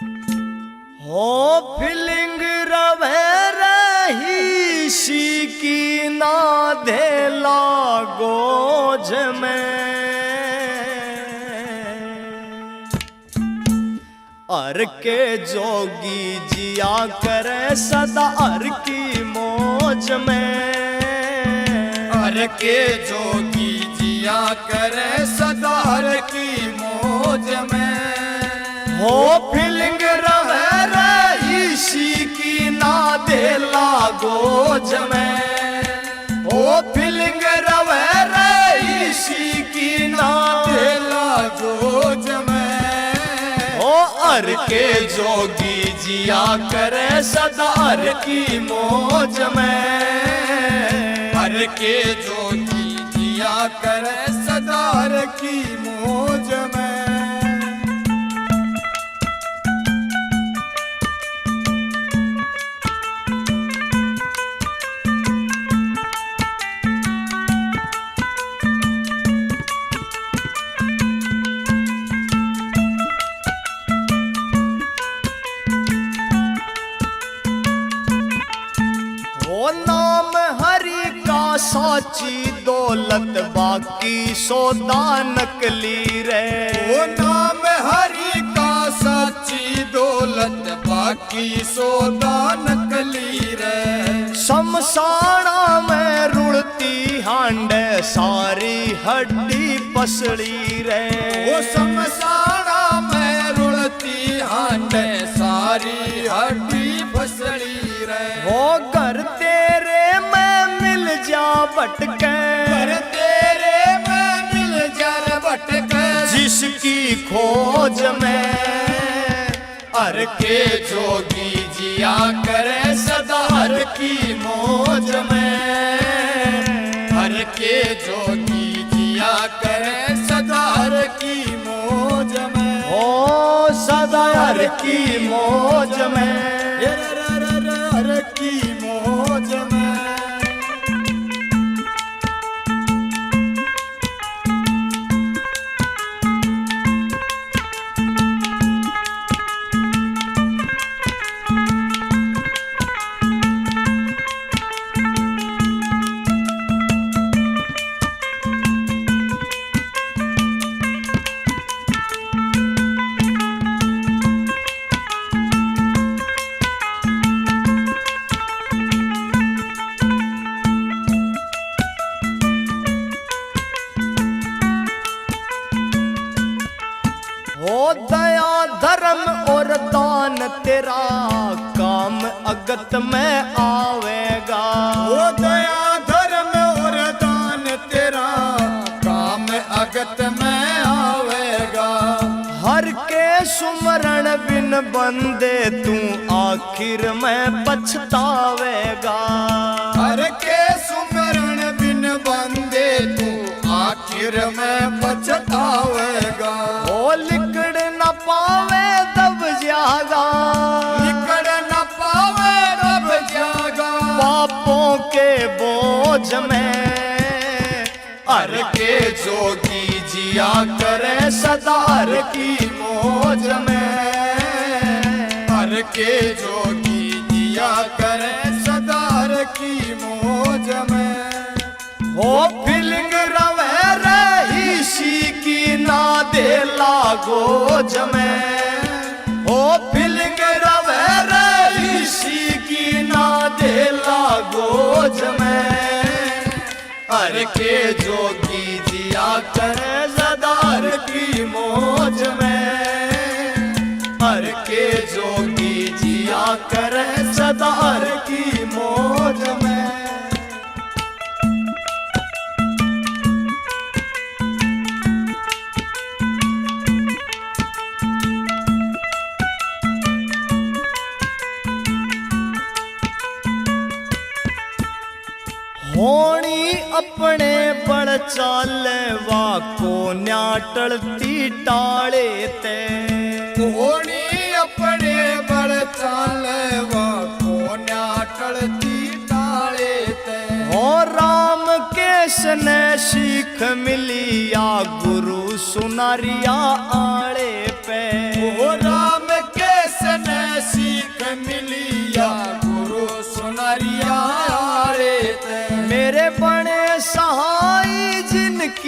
हो फीलिंग रवे रही सी की ना धेला गोज में अर के जोगी जिया करे सदा अर की मौज में अर के जोगी जिया करे सदा अर की मौज में हो फीलिंग रवे रही सी की ना धेला गोज में हो फीलिंग रवे रही सी की ना धेला गोज में हो अर के जोगी जिया करे सदा अर की मौज में अर के जोगी जिया करे सदा अर की मौज में नाम हरि का साची दौलत बाकी सौदा नकली रे वो नाम हरि का साची दौलत बाकी सौदा नकली रे शमशाना में रुड़ती हांडे सारी हड्डी पसड़ी रे वो शमशाना में रुड़ती हांडे सारी हड्डी पसड़ी रे वो घर तेरे में मिल जा भटके घर तेरे में मिल जा भटके जिसकी खोज में अर के जोगी जिया करे सदा हर की मौज में हर के जोगी जिया करे सदा हर की मौज में हो सदा हर की मौज में हर की मौज में हो दया धर्म और दान तेरा काम अगत में आवेगा वो दया धर्म और दान तेरा काम अगत में आवेगा हर के सुमरण बिन बंदे तू आखिर में पछतावेगा हर के सुमरण बिन बंदे तू आखिर में पछतावेगा ओ लिकड़ न पावे दब जागा निकल न पावे रब जागा पापों के बोझ में हर के जोगी जिया करे सदा हर की मौज में हर के जोगी जिया करे सदा हर की मौज में हो फीलिंग रवे रही सी की ना धेला गोज में हो फीलिंग रवे रही सी की ना धेला गोज में हर के जोगी जिया करे सदा हर की मौज में हर के जोगी जिया करे सदा हर की मौज में होनी अपने बड़ चाले वा को न्याटलती टाले ते होनी अपने बड़ चालवा को न्याटलती टाले ते हो राम केस ने सीख मिलिया गुरु सुनारिया आले पे ओ राम केस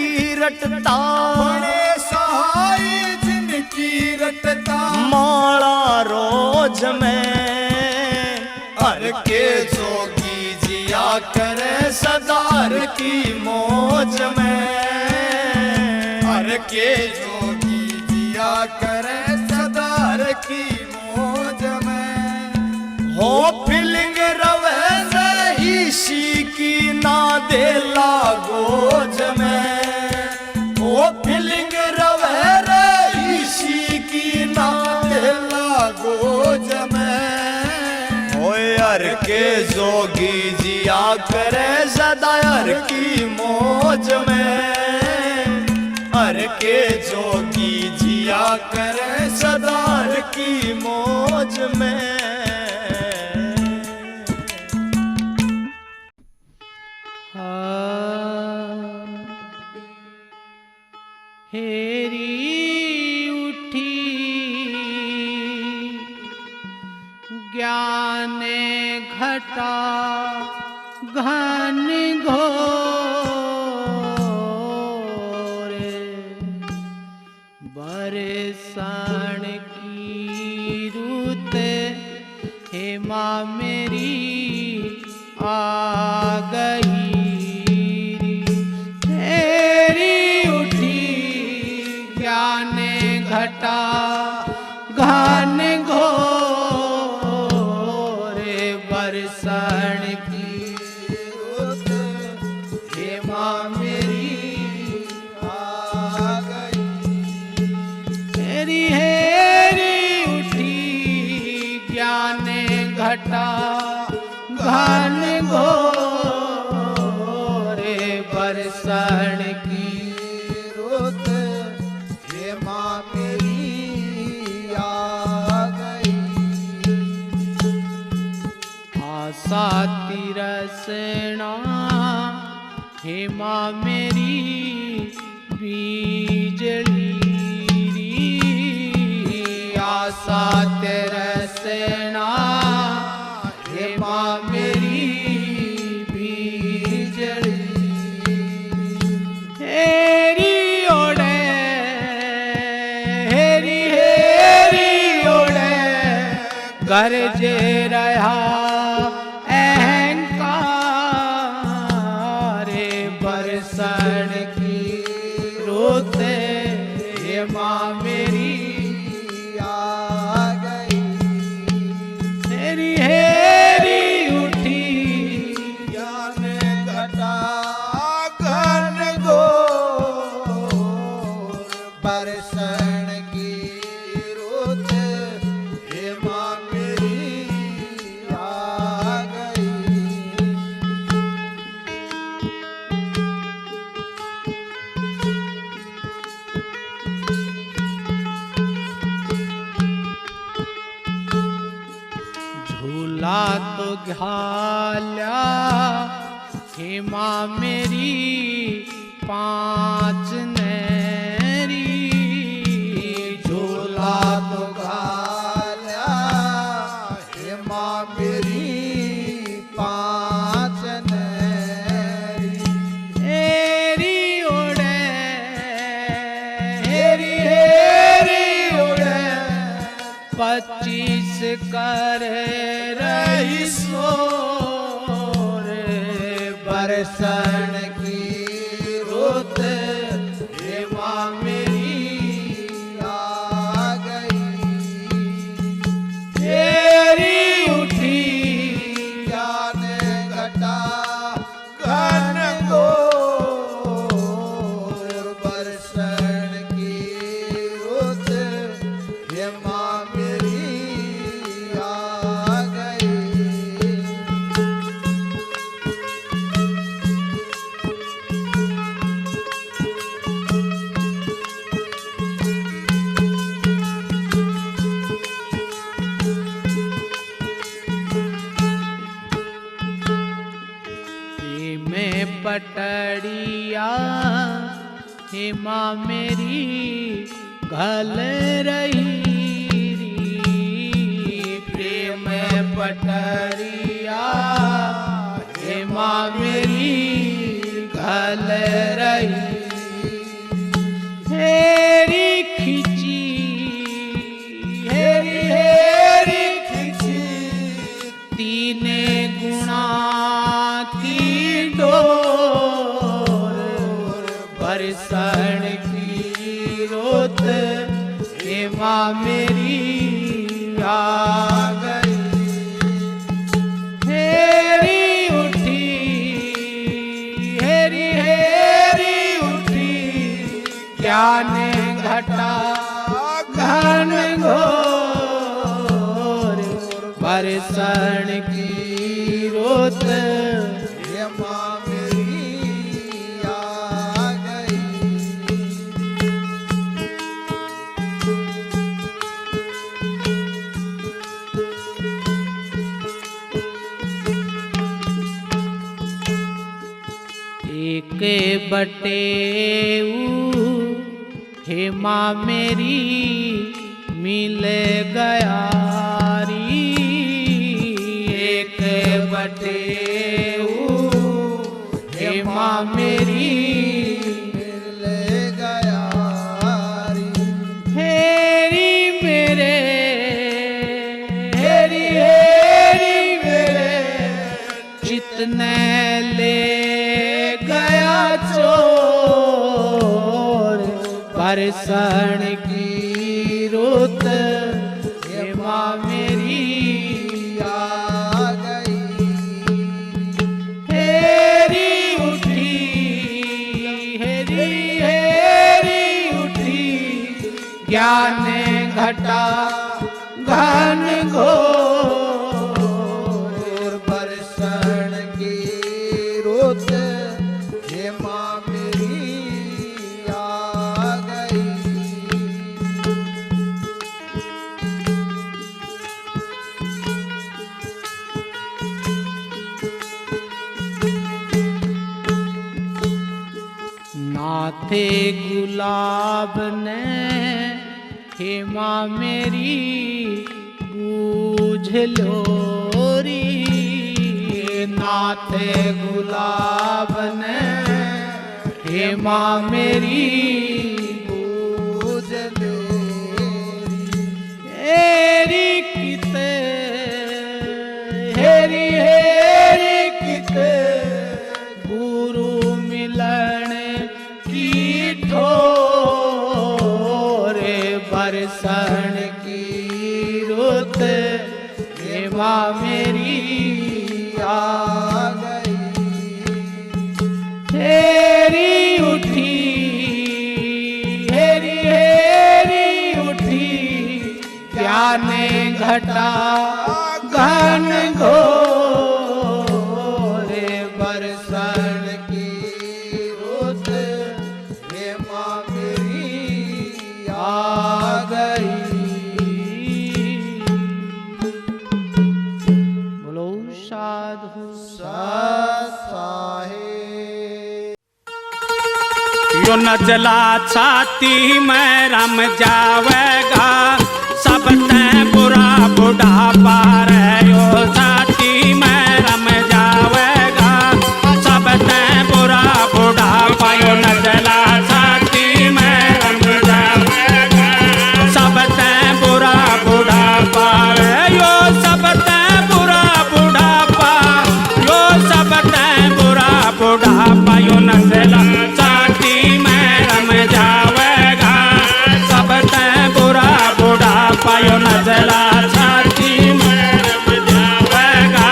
जिनकी रटता, बड़े सहाय जिनकी रटता, माला रोज में हर के जोगी जिया करे सदा हर की मौज में, हर के जोगी जिया करे सदा हर की मौज में। हो फीलिंग रवे इसी की ना दे लागोज में, हो फीलिंग रवे इसी की ना दे लागोज में। ओए हर के जोगी जिया करे सदा हर की मौज में, हर के जोगी जिया करे सदा हर की मौज में। हेरी उठी ज्ञान घटा घन घोर, बरसाण की रुत हेमा मेरी आ गई। घटा घन घोर, बरसाण की रुत हेमा मेरी आ गई। हेरी हेरी उठी ज्ञान घटा घन घोर, बरसाण की रुत हेमा मेरी आ गई। आशा तिरसना हेमा मेरी बीजली, आशा तिरसना हेमा मेरी बीजली। हेरी गरजे रहा अहंकार, बरसाण की रुत हेमा मेरी आ गई। हेरी हेरी उठी ज्ञान घटा घन घोर, बरसाण की रुत हेमा झूला तो घाल्या हेमा मेरी पांच नैरी, झूला तो घाल्या हेमा मेरी पांच नैरी। हेरी ओढ़े हेरी हेरी ओढ़े 25 कर रही सोर, बरसाण की रुत हेमा मेरी आ गई। हेरी उठी ज्ञान घटा घन घोर, बरसाण की रुत हेमा मेरी आ गई। पटड़िया हेमा मेरी घल रही, प्रेम पटड़िया हेमा मेरी घल रही। माँ मेरी आ गई। हेरी उठी, हेरी हेरी उठी, ज्ञान घटा घन घोर, बरसण की रोत ये माँ मेरी आ गई। एक बटे हे माँ मेरी मिल गया री। एक बटे हे माँ मेरी मिल गया री। हेरी मेरे, हेरी हेरी मेरे, जितने ले गया चोर, बरसण की रुत ये माँ मेरी आ गई। हेरी उठी, हेरी हेरी उठी, ज्ञान घटा घन घोर, बरसण की रुत ये माँ मेरी आ गई। नाथे गुलाब ने हे माँ मेरी बूझ लो री। नाथे गुलाब ने हे माँ मेरी बूझ लो हेरी किते, हेरी हेरी किते, गुरु मिलन की ठोर, बरसण की रुत हे माँ मेरी आ गई। हेरी उठी, हेरी हेरी उठी, ज्ञान घटा घन घोर, बरसण की रुत ये माँ मेरी आ गई। बोलो साधु साहेब। यो नजला छाती में रम जावेगा, सब ते बुरा बुढ़ापा रे। यो छाती में रम जावेगा, सब ते बुरा बुढ़ापा। यो नजला छाती में रम जावेगा, सब ते बुरा बुढ़ापा रे। यो सब ते बुरा बुढ़ापा, यो सब ते बुरा बुढ़ापा। यो नजला छाती में रम जावेगा, सब ते बुरा बुढ़ापा। यो नजला छाती में रम जावेगा,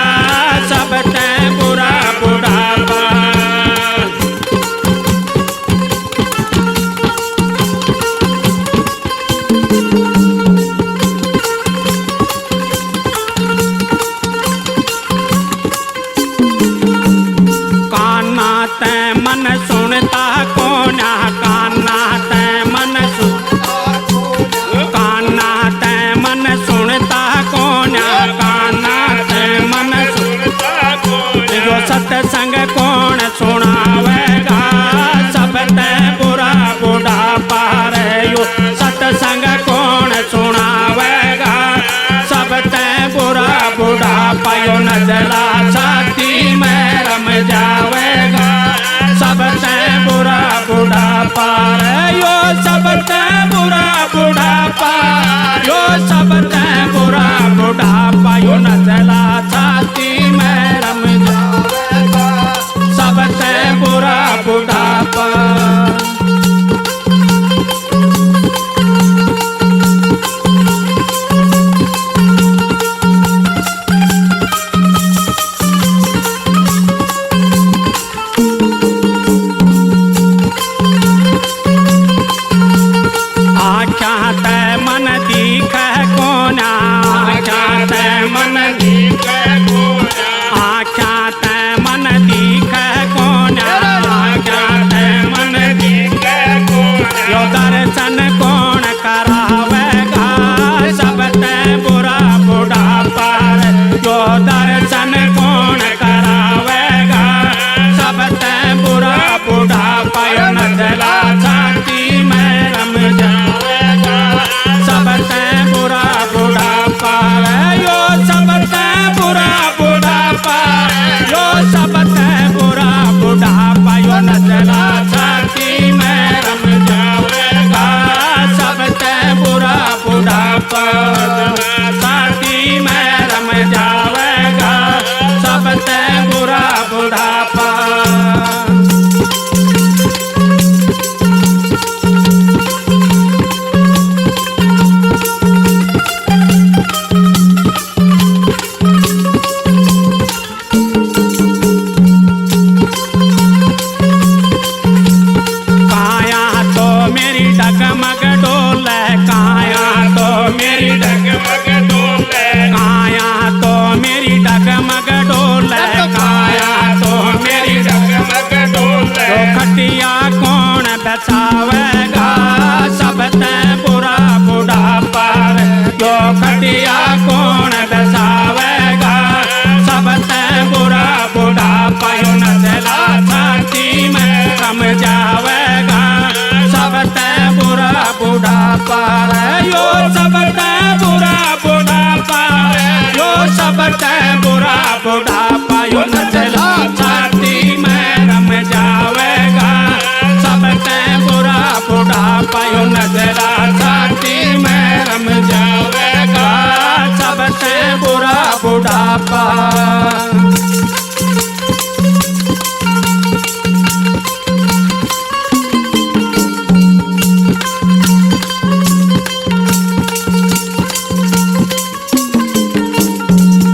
सब ते बुरा बुढ़ापा। कान्हा ते मन सुनता कोना, कान्हा ते मन कान्हा ते मन सुनता कोना, कान्हा ते मन सुनता कोना। जो सत्संग कौन सुनावेगा, सब ते बुरा बुढ़ापा रे। यो सत्संग कौन सुनावेगा, सब ते बुरा बुढ़ापा। यो नजला छाती में रम जावेगा, सब ते बुरा बुढ़ापा रे। यो सब ते बुरा बुढ़ापा, यो सब ते बुरा बुढ़ापा। यो नजला छाती में रम जावेगा, सब ते बुरा बुढ़ापा। जो खटिया कौन दसावेगा सबसे बुरा बुढ़ापा यो नजला छाती में रम जावेगा सबसे बुरा बुढ़ापा यो सबसे बुरा बुढ़ापा यो सबसे बुरा बुढ़ापा यो नजला छाती में रम जावेगा सबसे बुरा बुढ़ापा यो नजला छाती में रम जावेगा सबसे बुरा बुढ़ापा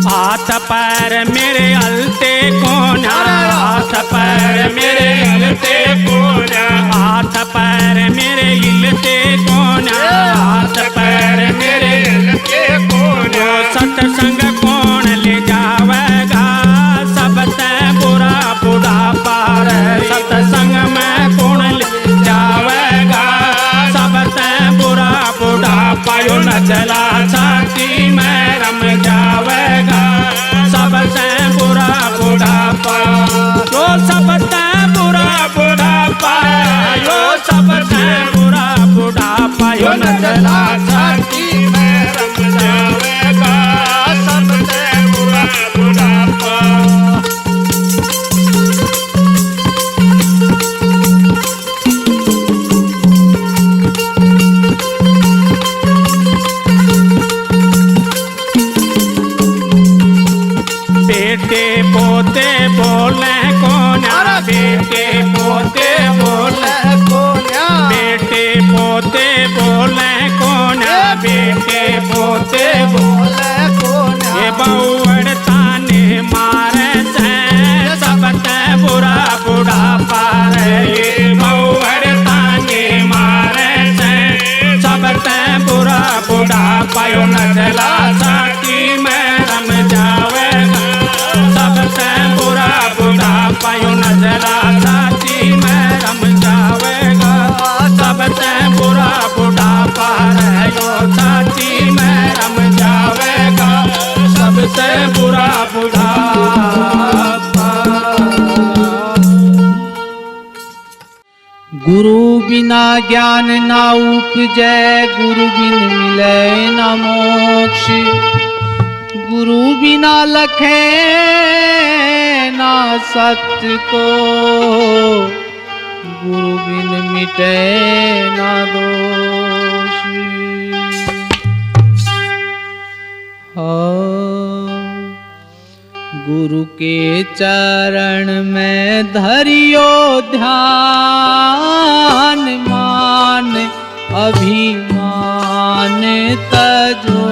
हाथ पैर मेरे अलते कोना हाथ पैर मेरे अलते कोना हाथ पैर मेरे हिलते कोना हाथ पैर मेरे हिलते कोना सत्संग कौन ले जावेगा सबसे बुरा बुढ़ापा सत्संग में कौन ले जावेगा सबसे बुरा बुढ़ापा यो नजला छाती में रम जावेगा सबसे बुरा बुढ़ापा यो सबसे बुरा बुढ़ापा यो सबसे बुरा बुढ़ापा यो नजला छाती में रम जावेगा सबसे बुरा बुढ़ापा बेटे पोते बोले कोना बेटे पोते बोले कोन्या बेटे पोते बोले कोना बेटे पोते बोले कोन्या ये बहुड़ ताने मारे से सबसे बुरा बुढ़ापा ये बहुड़ ताने मारे से सबसे बुरा बुढ़ापा यो नजला छाती में रम जावेगा सबसे बुरा बुढ़ापा यो नजला छाती में रम जावेगा सबसे बुरा बुढ़ापा यो छाती में रम जावेगा सबसे बुरा बुढ़ापा गुरु बिना ज्ञान ना उपजै गुरु बिन मिले न मोक्ष गुरु बिना लखे ना सत्य को गुरु बिन मिटे ना दोष गुरु के चरण में धरियो ध्यान मान अभिमान तजो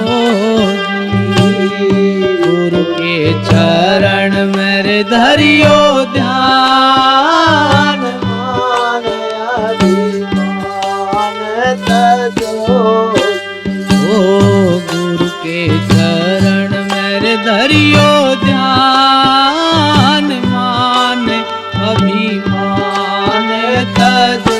गुरु के चरण में धरियो ध्यान मान अभिमान तजो गुरु के चरण में धरियो ध्यान मान अभिमान तजो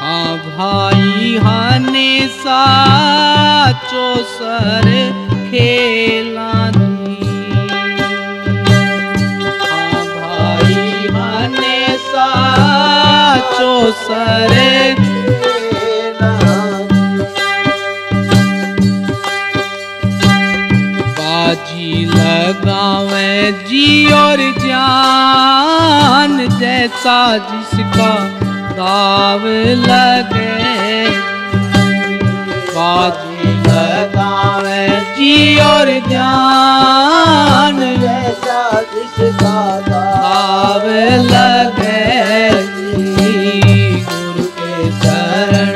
हाँ भाई हाने साचो सर खेलानी साचो सरे बाजी लगावे जी और जान जैसा जिसका दाव लगे बाजी लगावे जी और जान जैसा जिसका दाव लगे गुरु के चरण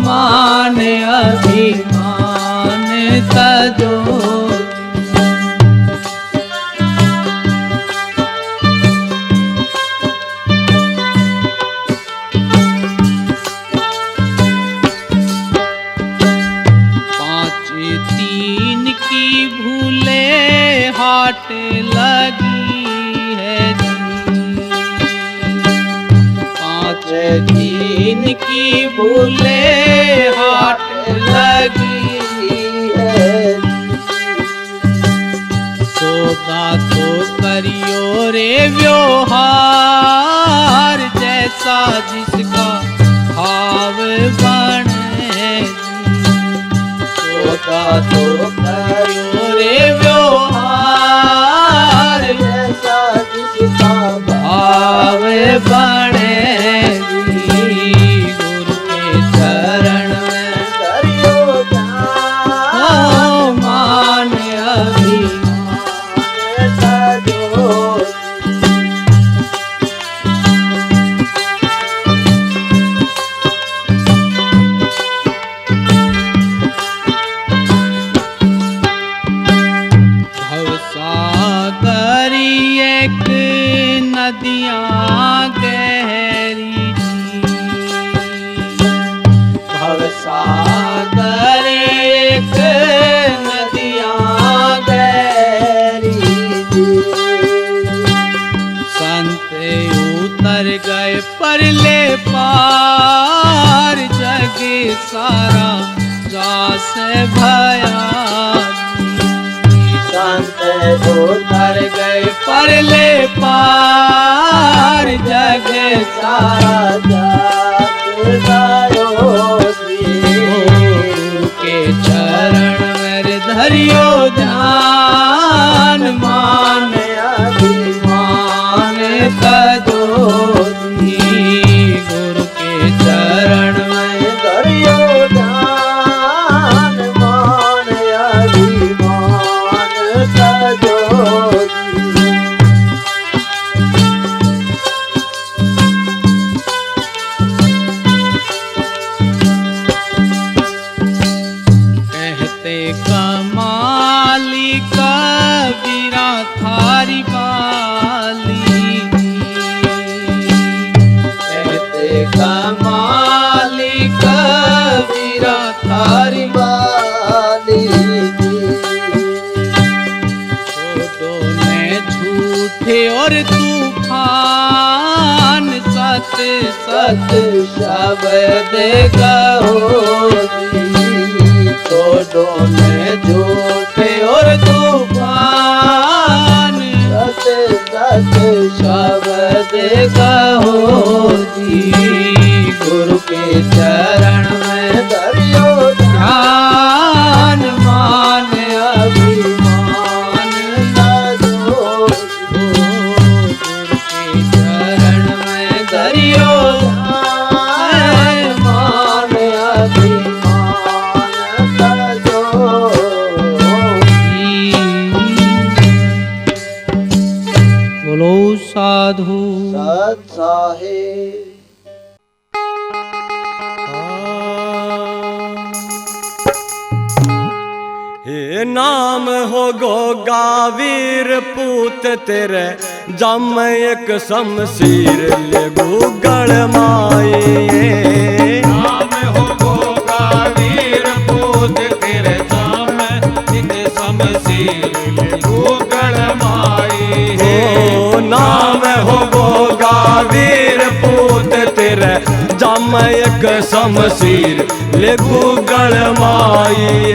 मान अभिमान तजो की भूले हाट लगी है। सौदा तो करियो रे व्यवहार, जैसा जिसका भाव बने। सौदा तो करियो रे व्यवहार, जैसा जिसका भाव बने। गुरु के चरण में करियो ध्यान, मान अभिमान सजो। भवसागरी एक नदियाँ गहरी, भवसागर एक नदियाँ गहरी। संत उतर गए परले पार, जग सारा जास भया। संत उतर गए परले पार, जग सारा जास भयो। गुरु के चरण में धरियो ध्यान, मान अभिमान तजो। गुरु के चरण में धरियो ध्यान, मान अभिमान तजो। कमाली कबीरा थारी बाली, कहते कमाली कबीरा थारी बाली। छोटों ने झूठे और तूफान, सत सत शब्द कहो। छोटों ने झूठे और तूफान, सत सत शब्द कहो जी। गुरु के चरण में धरियो ध्यान, मान अभिमान तजो। गुरु के चरण में धरियो ध्यान, मान अभिमान तजो। बोलो साधु सत साहेब। हे नाम हो गोगावीर पूत तेरे, जम एक शमशीर ले गूगल माए। नाम हो गोगावीर पूत तेरे, जाम एक शमशीर ले गूगल माई। हो नाम हो गोगावीर पूत तेरे, जम एक शमशीर ले गूगल माए।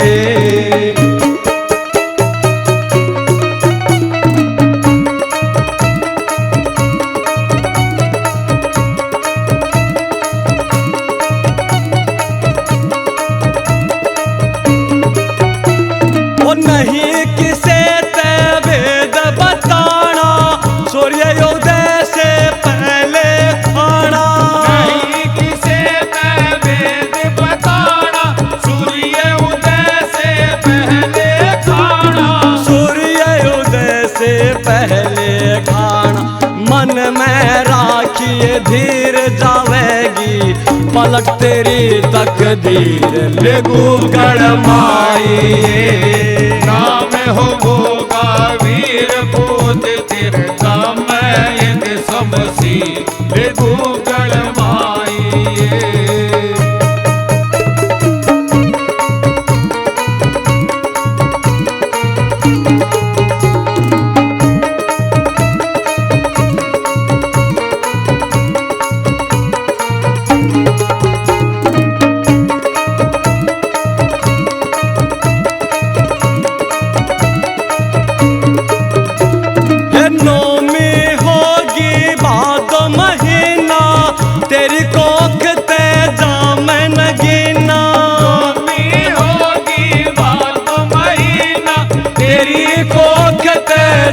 नहीं किसे ते वेद बताना, सूर्योदय से पहले खाना। नहीं किसे ते वेद बताना, सूर्योदय से पहले खाना। सूर्योदय से पहले खाना, मन में राखिए धीर जावेगी, पलक तेरी तकदीर ले गूगल माई। नाम हो गोगावीर पूत तेरे, जाम एक शमशीर ले गूगल माई।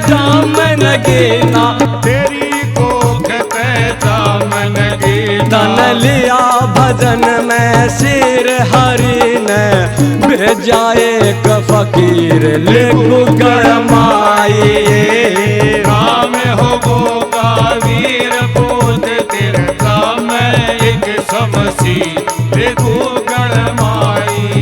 जामन गीना तेरी कोख ते जामन गीना तन लिया भजन में सिर हरि ने भेजा एक फकीर लेकु गरमाई राम हो गोगा वीर पूत तेरे राम एक समसी देखो गणमाई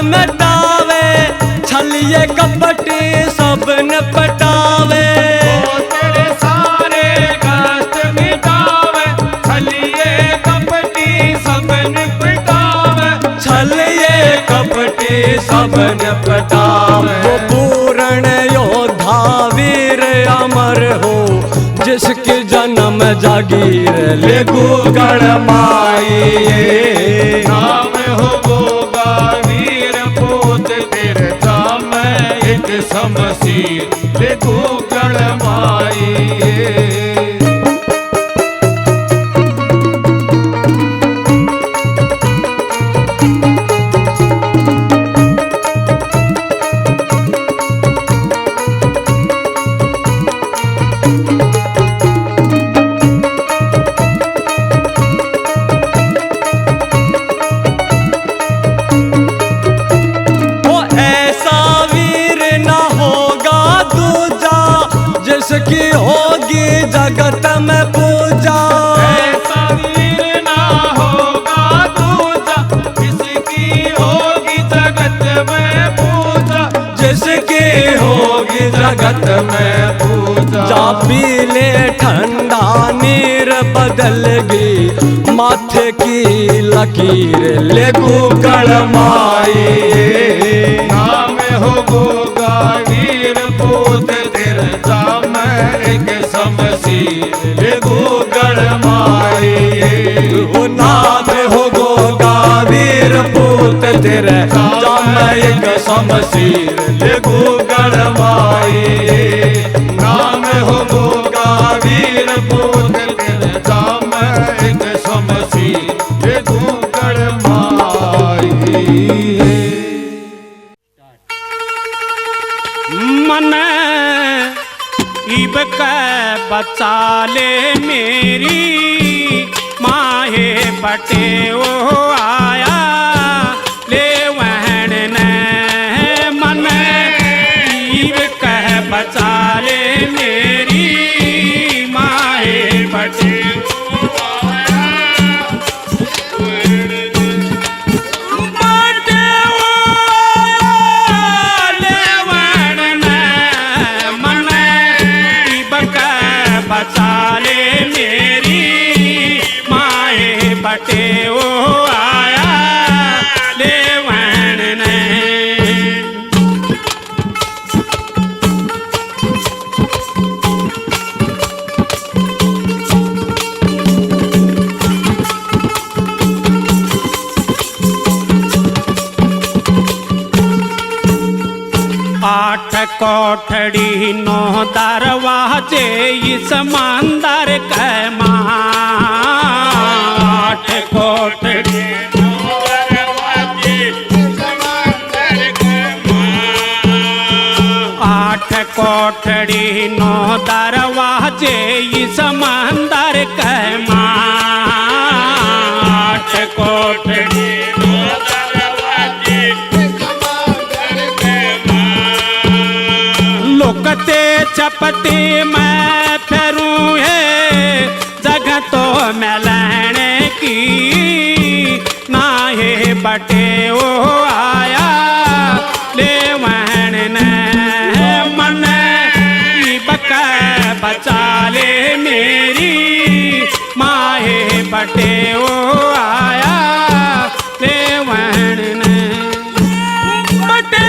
मिटावे छलिए कपटी सब न पटावे तेरे सारे कष्ट मिटावे छलिए कपटी सब न पटावे छलिए कपटी सब न पटावे वो पूर्ण योद्धा वीर अमर हो जिसकी जन्म जागीर लेगु गणमाई नाम हो गोगा वीर पूत तेरे राम एक समसी देखो गणमाई जिसकी होगी जगत में पूजा ऐसा वीर ना होगा दूजा जिसकी होगी जगत में पूजा जिसकी होगी जगत में पूजा जा पी ले ठंडा नीर बदल गई माथे की लकीर लेगु गणमाई नाम हो गोगा वीर पूत तेरे राम एक समसी लेगु गणमाई नाम हो गोगा वीर पूत तेरे जाम एक समसीर लेगु गणमाई नाम हो गोगा वीर पूत तेरे राम एक समसी लेगु गणमाई मन इब कै बचा ले मेरी माहे बटे ओ आया ले वहन ने मन इब कह बचा ले मेरी माहे बटे बचाले मेरी माए बटे ओ आया ले वैन ने आठ कोठड़ी नौ दरवाजे इस मंदिर के माँ आठ कोठड़ी नौ दरवाजे इस मंदिर के माँ आठ कोठड़ी नौ दरवाजे इस मंदिर के माँ आठ कोठड़ी लोकते चपटी मैं फिरूं है जगह तो मैं लेने की ना है बटे ओ आया ले वहन ने मन बका बचा ले मेरी माहे बटे ओ आया ले वहन ने बटे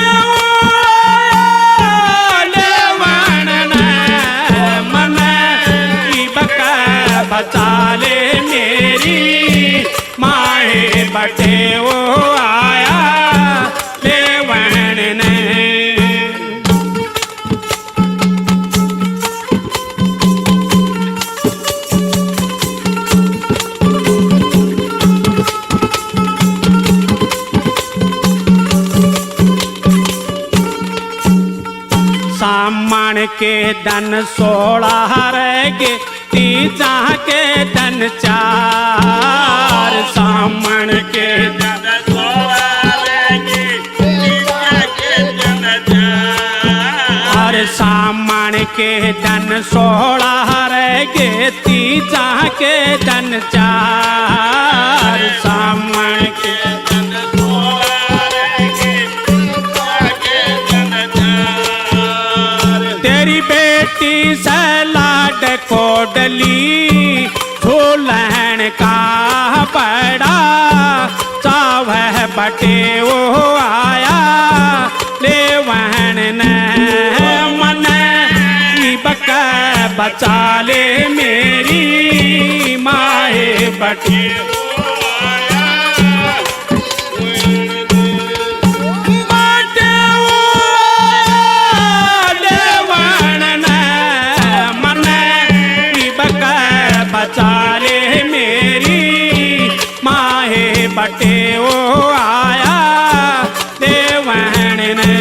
सामण के दन 16 रह गए, तीजा के दन 4। सामण के दन 16 रह गए, तीजा के दन 4। सामण के दन 16 रह गए, तीजा के दन 4। सामण के दन 16 रह गए, तीजा के दन 4। तेरी बेटी से लाड कोडली, झूलन का बड़ा चावह बटे वो आया, ले वहन ने मन बक बचा ले मेरी माए बटे बचाले मेरी माहे बटे वो आया देवहन ने।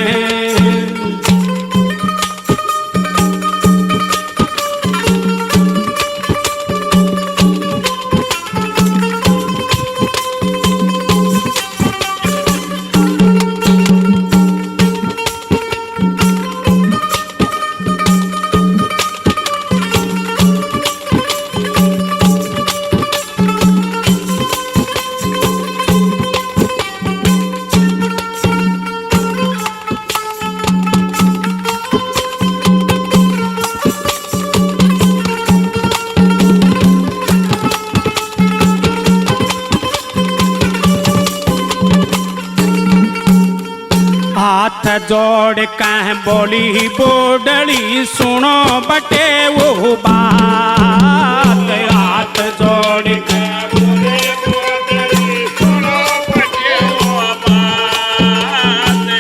हाथ जोड़ कह बोली बोडली, सुनो बटे वो बात। हाथ जोड़ कह बोली बोडली, सुनो बटे वो बात।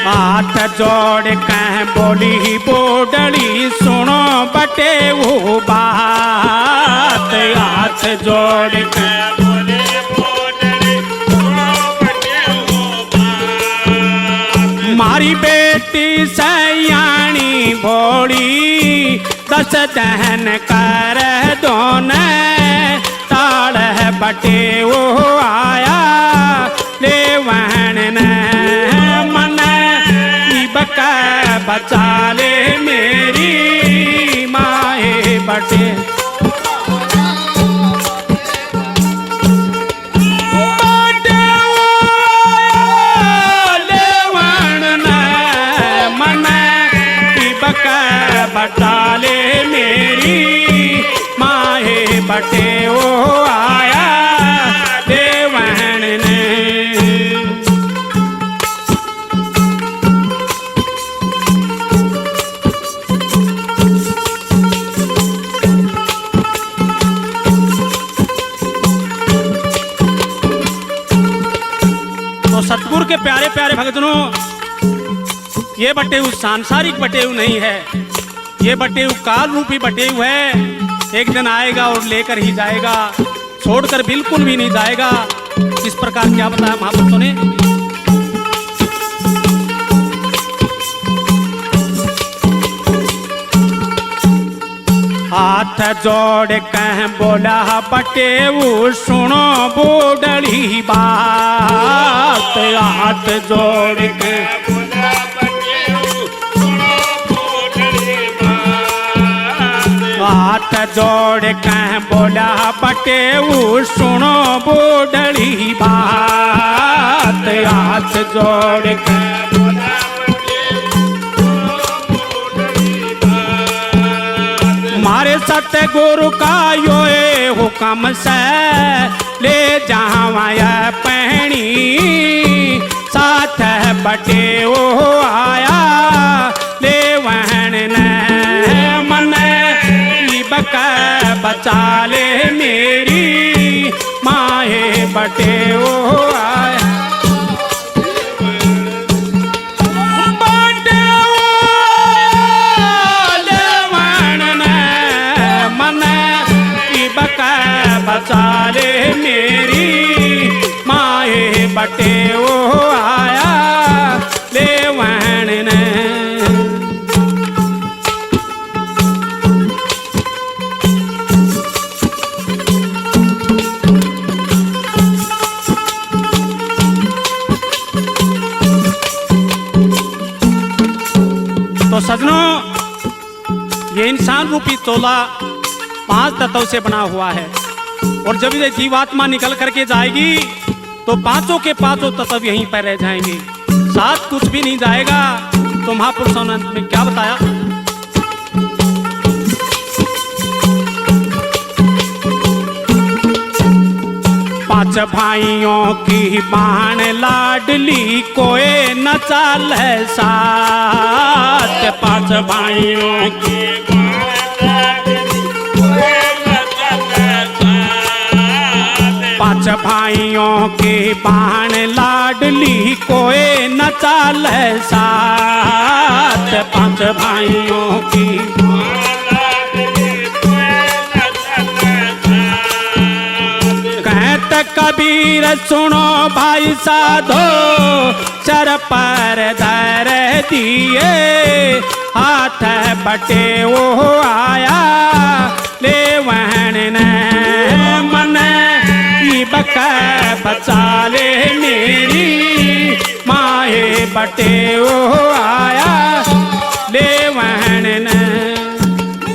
हाथ जोड़ कह बोली बोडली, सुनो बटे वो बात। हाथ जोड़ कह बोली बोडली, सुनो बटे वो बात। मारी बेटी सयानी भोली, 10 दहन कर दोने, ताड़ बटे वो आया ले वहन ने मन बक बचा ले मेरी माए बटे बटाले मेरी माहे बटे वो आया देवहन ने। तो सतगुरु के प्यारे प्यारे भक्तजनों, ये बटेऊ सांसारिक बटेऊ नहीं है, ये बटेऊ काल रूपी बटेऊ है। एक दिन आएगा और लेकर ही जाएगा, छोड़कर बिल्कुल भी नहीं जाएगा। इस प्रकार क्या बताया महापुरुषों ने। हाथ जोड़ कह बोला बटेऊ, सुनो बोडली बात। हाथ जोड़ के हाथ जोड़ कह बोला बटेऊ, सुनो बोडली बात। हाथ जोड़ कह बोला मारे सतगुरु का यो हुक्म से ले जावाया पहनी, साथ बटे वो आया ले वहन ने मन बक बचा ले मेरी माए बटे वो आया बचा ले मेरी माए बटे वो आया ले वहन ने। भक्तजनों, ये इंसान रूपी तोला 5 तत्वों से बना हुआ है और जब ये जीवात्मा निकल करके जाएगी तो पांचों के पांचों तत्व यहीं पर रह जाएंगे, साथ कुछ भी नहीं जाएगा। तो महापुरुषों ने अंत में क्या बताया? पांच भाइयों की बाण लाडली कोई न चाल है साथ। पांच भाइयों की पांच भाइयों की बाण लाडली कोई न चाल है साथ। पांच भाइयों की कहत कबीर सुनो भाई साधो, चर पर धर दिए हाथ बटे वो आया ले वहन ने मन बक बचा ले मेरी माए बटे वो आया ले वहन ने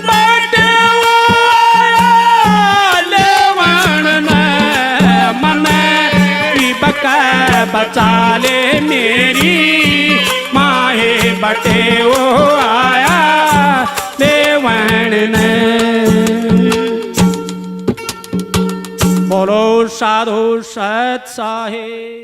बटे वो आया ले वहन ने मन बक बचा ले मेरी माए बटे वो आया ले वहन ने। बोलो साधु सत साहेब।